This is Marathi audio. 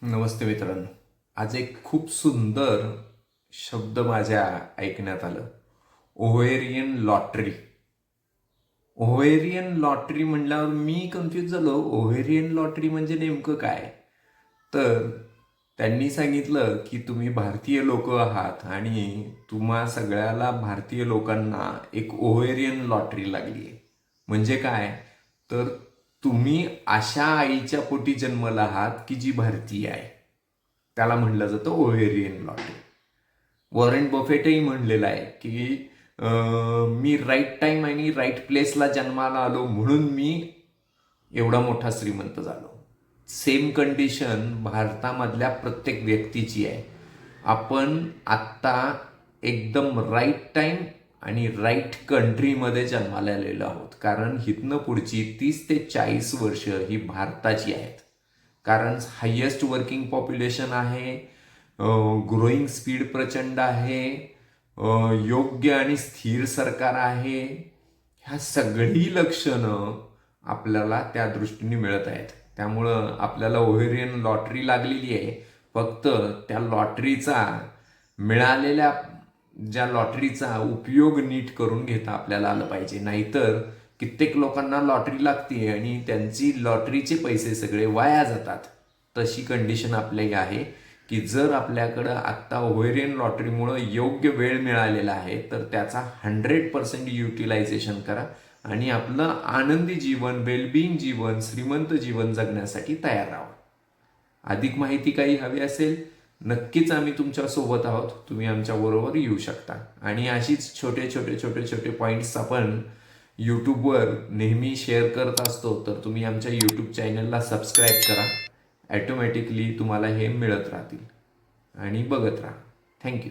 नमस्ते मित्रांनो. आज एक खूप सुंदर शब्द माझ्या ऐकण्यात आलं. Ovarian lottery. ओव्हेरियन लॉटरी म्हणल्यावर मी कन्फ्यूज झालो. ओव्हेरियन लॉटरी म्हणजे नेमकं काय? तर त्यांनी सांगितलं की तुम्ही भारतीय लोक आहात आणि तुम्हा सगळ्याला भारतीय लोकांना एक ओव्हेरियन लॉटरी लागली आहे. म्हणजे काय? तर तुम्ही अशा आईच्या पोटी जन्मला आहात की जी भारतीय आहे. त्याला म्हणलं जातं ओव्हेरियन लॉटरी. वॉरेन बफेटही म्हणलेलं आहे की मी राईट टाइम आणि राईट प्लेसला जन्माला आलो म्हणून मी एवढा मोठा श्रीमंत झालो. सेम कंडिशन भारतामधल्या प्रत्येक व्यक्तीची आहे. आपण आत्ता एकदम राईट टाइम आणि राईट कंट्रीमध्ये जन्माला आलेलो आहोत. कारण हितनं पुढची 30 ते 40 वर्ष ही भारताची आहेत. कारण हायेस्ट वर्किंग पॉप्युलेशन आहे, ग्रोईंग स्पीड प्रचंड आहे, योग्य आणि स्थिर सरकार आहे. ह्या सगळी लक्षणं आपल्याला त्या दृष्टीने मिळत आहेत. त्यामुळं आपल्याला ओव्हेरियन लॉटरी लागलेली आहे. फक्त त्या लॉटरीचा मिळालेल्या ज्या लॉटरीचा उपयोग नीट करून घेता आपल्याला आलं पाहिजे. नाहीतर कित्येक लोकांना लॉटरी लागते आणि त्यांची लॉटरीचे पैसे सगळे वाया जातात. तशी कंडिशन आपली आहे की जर आपल्याकडं आत्ता ओव्हेरियन लॉटरीमुळं योग्य वेळ मिळालेला आहे तर त्याचा 100% युटिलायझेशन करा आणि आपलं आनंदी जीवन, वेलबिंग जीवन, श्रीमंत जीवन जगण्यासाठी तयार राहा. अधिक माहिती काही हवी असेल नक्कीच आम्ही तुमच्या सोबत आहोत. तुम्ही आमच्याबरोबर येऊ शकता. आणि अशीच छोटे छोटे छोटे छोटे पॉईंट्स आपण यूट्यूबवर नेहमी शेअर करत असतो. तर तुम्ही आमच्या यूट्यूब चॅनलला सबस्क्राईब करा. ॲटोमॅटिकली तुम्हाला हे मिळत राहतील आणि बघत राहा. थँक्यू.